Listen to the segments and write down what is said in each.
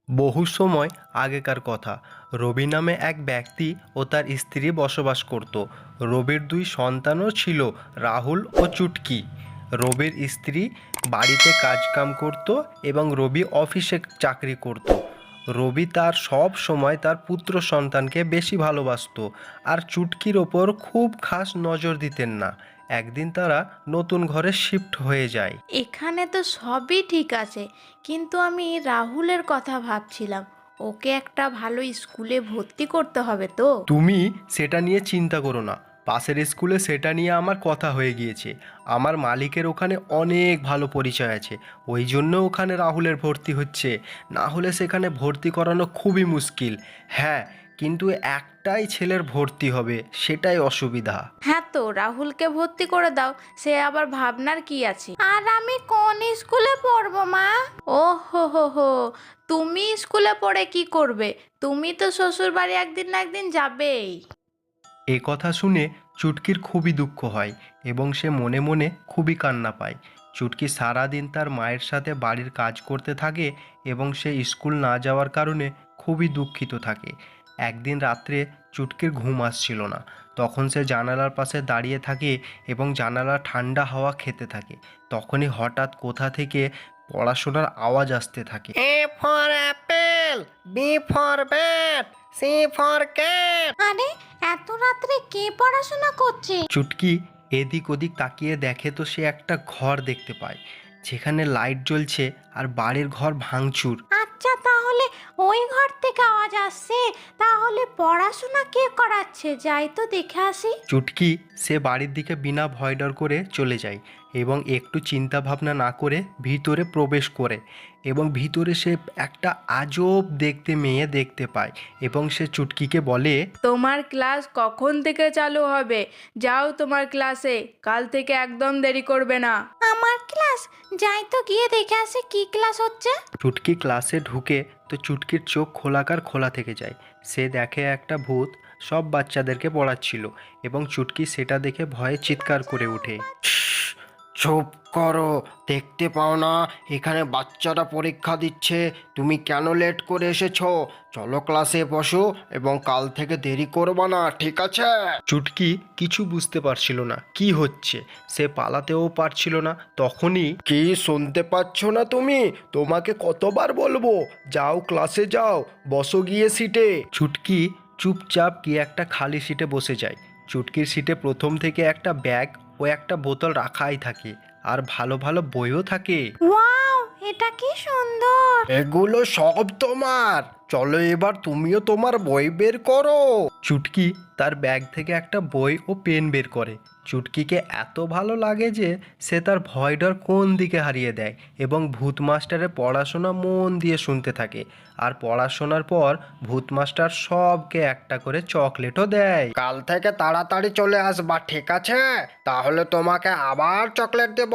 বহু সময় আগেকার কথা। রবি নামে এক ব্যক্তি ও তার স্ত্রী বসবাস করত। রবির দুই সন্তানও ছিল, রাহুল ও চুটকি। রবির স্ত্রী বাড়িতে কাজকাম করত এবং রবি অফিসে চাকরি করত। রবি তার সব সময় তার পুত্র সন্তানকে বেশি ভালোবাসতো আর চুটকির ওপর খুব খাস নজর দিতেন না। একদিন তারা নতুন ঘরে শিফট হয়ে যায়। এখানে তো সবই ঠিক আছে, কিন্তু আমি রাহুলের কথা ভাবছিলাম। ওকে একটা ভালো স্কুলে ভর্তি করতে হবে তো। তুমি সেটা নিয়ে চিন্তা করো না। পাশের স্কুলে সেটা নিয়ে আমার কথা হয়ে গিয়েছে। আমার মালিকের ওখানে অনেক ভালো পরিচয় আছে, ওই জন্য ওখানে রাহুলের ভর্তি হচ্ছে। না হলে সেখানে ভর্তি করানো খুবই মুশকিল। হ্যাঁ, কিন্তু একটাই ছেলের ভর্তি হবে, সেটাই অসুবিধা। হ্যাঁ, তো রাহুলকে ভর্তি করে দাও, সে আবার ভাবনার কি আছে। আর আমি কোন স্কুলে পড়বো মা? ও হো হো হো, তুমি স্কুলে পড়ে কি করবে? তুমি তো শ্বশুর বাড়ি একদিন না একদিন যাবেই। এ কথা শুনে চুটকির খুবই দুঃখ হয় এবং সে মনে মনে খুবই কান্না পায়। চুটকি সারাদিন তার মায়ের সাথে বাড়ির কাজ করতে থাকে এবং সে স্কুল না যাওয়ার কারণে খুবই দুঃখিত থাকে। একদিন রাত্রে চুটকির ঘুম আসছিল না। তখন সে জানালার পাশে দাঁড়িয়ে থাকে এবং জানালার ঠান্ডা হাওয়া খেতে থাকে। তখনই হঠাৎ কোথা থেকে পড়াশোনার আওয়াজ আসতে থাকে। A for apple, B for bat, C for cat. আরে, এত রাত্রে কে পড়াশোনা করছে? চুটকি এদিক ওদিক তাকিয়ে দেখে তো সে একটা ঘর দেখতে পায়, যেখানে লাইট জ্বলছে আর বাড়ির ঘর ভাঙচুর। আচ্ছা, তাহলে ওই ঘর থেকে আওয়াজ আসছে। তাহলে পড়াশোনা কে করাচ্ছে? যাই তো দেখে আসি। চুটকি সে বাড়ির দিকে বিনা ভয় ডর করে চলে যায় এবং একটু চিন্তা ভাবনা না করে ভিতরে প্রবেশ করে এবং ভিতরে সে একটা আজব দেখতে মেয়ে দেখতে পায় এবং সে চুটকিকে বলে, তোমার ক্লাস কখন থেকে চালু হবে? যাও তোমার ক্লাসে, কাল থেকে একদম দেরি করবে না। আমার ক্লাস? যাই তো গিয়ে দেখে আসি কি ক্লাস হচ্ছে। চুটকি ক্লাসে ঢুকে তো চুটকির চোখ খোলাকার খোলা থেকে যায়। সে দেখে একটা ভূত সব বাচ্চাদেরকে পড়াচ্ছিল এবং চুটকি সেটা দেখে ভয়ে চিৎকার করে ওঠে। চুপ করো, দেখতে পাও না এখানে বাচ্চারা পরীক্ষা দিচ্ছে? তুমি কেন লেট করে এসেছো? চলো ক্লাসে বসো এবং কাল থেকে দেরি করবা না, ঠিক আছে? চুটকি কিছু বুঝতে পারছিল না কি হচ্ছে। সে পালাতেও পারছিল না। তখনই, কি শুনতে পাচ্ছ না তুমি? তোমাকে কতবার বলবো, যাও ক্লাসে যাও, বসো গিয়ে সিটে। চুটকি চুপচাপ গিয়ে একটা খালি সিটে বসে যায়। চুটকির সিটে প্রথম থেকে একটা ব্যাগ ও একটা বোতল রাখাই থাকে আর ভালো ভালো বইও থাকে। ওয়াও, এটা কি সুন্দর! এগুলো সব তোমার। চলো এবার তুমিও তোমার বই বের করো। চুটকি তার ব্যাগ থেকে একটা বই ও পেন বের করে। চুটকিকে এত ভালো লাগে যে সে তার ভয় ডর কোন দিকে হারিয়ে দেয় এবং ভূত মাস্টারের পড়াশোনা মন দিয়ে শুনতে থাকে। আর পড়াশোনার পর ভূত মাস্টার সবকে একটা করে চকলেটও দেয়। কাল থেকে তাড়াতাড়ি চলে আসবা, ঠিক আছে? তাহলে তোমাকে আবার চকলেট দেব।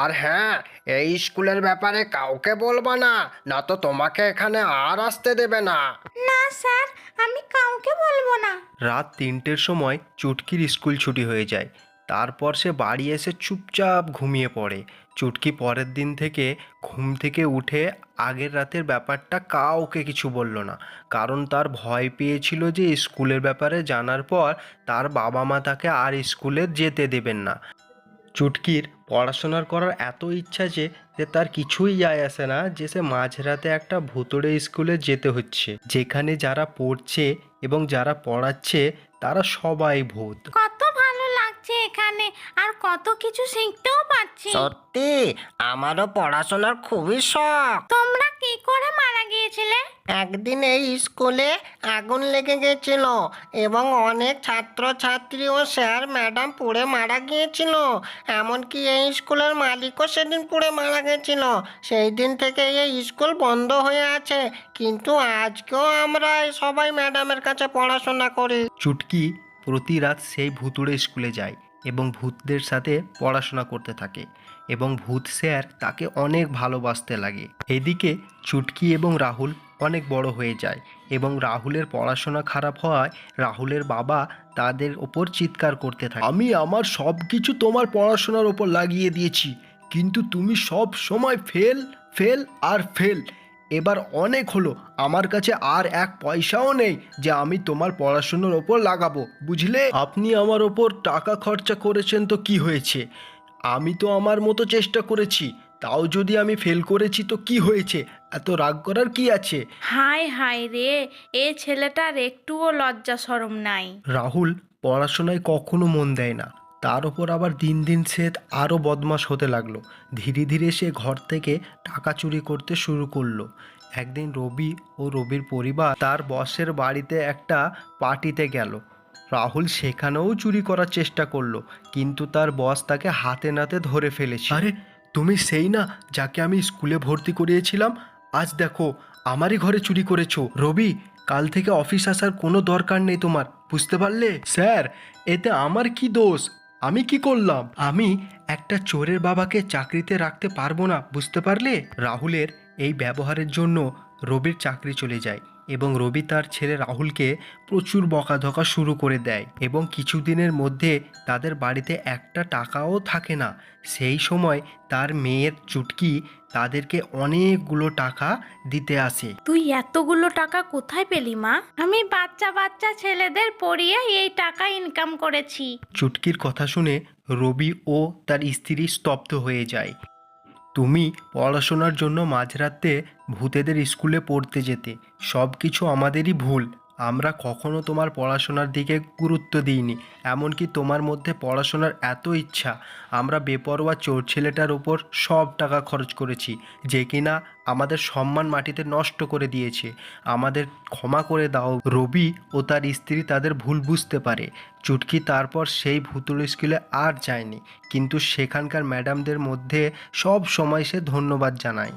আর হ্যাঁ, এই স্কুলের ব্যাপারে কাউকে বলবা না, না তো তোমাকে এখানে আর আসতে দেবে না। না স্যার, আমি কাউকে বলবো না। রাত 3টের সময় চুটকির স্কুল ছুটি হয়ে যায়। তারপর সে বাড়ি এসে চুপচাপ ঘুমিয়ে পড়ে। চুটকি পরের দিন থেকে ঘুম থেকে উঠে আগের রাতের ব্যাপারটা কাউকে কিছু বলল না, কারণ তার ভয় পেয়েছিল যে স্কুলের ব্যাপারে জানার পর তার বাবা মা তাকে আর স্কুলে যেতে দেবেন না। চুটকির পড়াশোনার করার এত ইচ্ছা যে তার কিছুই যায় আসে না যে সে মাঝরাতে একটা ভুতুড়ে স্কুলে যেতে হচ্ছে, যেখানে যারা পড়ছে এবং যারা পড়াচ্ছে তারা সবাই ভূত। কত ভালো লাগছে এখানে, আর কত কিছু শিখতেও পাচ্ছি। সত্যি, আমারও পড়াশোনার খুবই শখ। তোমরা কি করে মারা গিয়েছিলে? একদিন এই স্কুলে আগুন লেগে গেছিল এবং অনেক ছাত্রছাত্রী ও স্যার ম্যাডাম পুড়ে মারা গিয়েছিল। এমনকি এই স্কুলের মালিকও সেদিন পুড়ে মারা গেছিল। সেই দিন থেকে এই স্কুল বন্ধ হয়ে আছে, কিন্তু আজকেও আমরা সবাই ম্যাডামের কাছে পড়াশোনা করি। চুটকি প্রতি রাত সেই ভুতুড়ে স্কুলে যায় এবং ভূতদের সাথে পড়াশোনা করতে থাকে এবং ভূত স্যার তাকে অনেক ভালোবাসতে লাগে। এদিকে চুটকি এবং রাহুল অনেক বড় হয়ে যায় এবং রাহুলের পড়াশোনা খারাপ হওয়ায় রাহুলের বাবা তাদের ওপর চিৎকার করতে থাকে, আমি আমার সব কিছু তোমার পড়াশোনার ওপর লাগিয়ে দিয়েছি, কিন্তু তুমি সব সময় ফেল ফেল আর ফেল। এবার অনেক হলো। আমার কাছে আর এক পয়সাও নেই যে আমি তোমার পড়াশুনোর ওপর লাগাবো, বুঝলে? আপনি আমার ওপর টাকা খরচা করেছেন তো কি হয়েছে? আমি তো আমার মতো চেষ্টা করেছি, তাও যদি আমি ফেল করেছি তো কি হয়েছে? এত রাগ করার কি আছে? হায় হায় রে, এ ছেলেটার একটুও লজ্জা শরম নাই। রাহুল পড়াশোনায় কখনো মন দেয় না, তার ওপর আবার দিন দিন সে আরও বদমাশ হতে লাগলো। ধীরে ধীরে সে ঘর থেকে টাকা চুরি করতে শুরু করলো। একদিন রবি ও রবির পরিবার তার বসের বাড়িতে একটা পার্টিতে গেল। রাহুল সেখানেও চুরি করার চেষ্টা করলো, কিন্তু তার বস তাকে হাতে নাতে ধরে ফেলেছে। আরে তুমি সেই না যাকে আমি স্কুলে ভর্তি করিয়েছিলাম? আজ দেখো আমারই ঘরে চুরি করেছো। রবি, কাল থেকে অফিস আসার কোনো দরকার নেই তোমার, বুঝতে পারলে? স্যার, এতে আমার কি দোষ? আমি কি করলাম? আমি একটা চোরের বাবাকে চাকরিতে রাখতে পারবো না, বুঝতে পারলে? রাহুলের এই ব্যবহারের জন্য রবির চাকরি চলে যায় এবং রবি তার ছেলে রাহুলকে প্রচুর বকাধকা শুরু করে দেয় এবং কিছুদিনের মধ্যে তাদের বাড়িতে একটা টাকাও থাকে না। সেই সময় তার মেয়ের চুটকি তাদেরকে অনেকগুলো টাকা দিতে আসে। তুই এতগুলো টাকা কোথায় পেলি মা? আমি বাচ্চা বাচ্চা ছেলেদের পড়িয়ে এই টাকা ইনকাম করেছি। চুটকির কথা শুনে রবি ও তার স্ত্রী স্তব্ধ হয়ে যায়। তুমি পড়াশোনার জন্য মাঝরাতে ভূতেদের স্কুলে পড়তে যেতে, সব কিছু আমাদেরই ভুল। আমরা কখনো তোমার পড়াশোনার দিকে গুরুত্ব দিইনি, এমনকি তোমার মধ্যে পড়াশোনার এত ইচ্ছা, আমরা বেপরোয়া চোর ছেলেটার উপর সব টাকা খরচ করেছি, যে কিনা আমাদের সম্মান মাটিতে নষ্ট করে দিয়েছে। আমাদের ক্ষমা করে দাও। রবি ও তার স্ত্রী তাদের ভুল বুঝতে পারে। চুটকি তারপর সেই ভুতুড়ে স্কুলে আর যায়নি, কিন্তু সেখানকার ম্যাডামদের মধ্যে সব সময় সে ধন্যবাদ জানায়।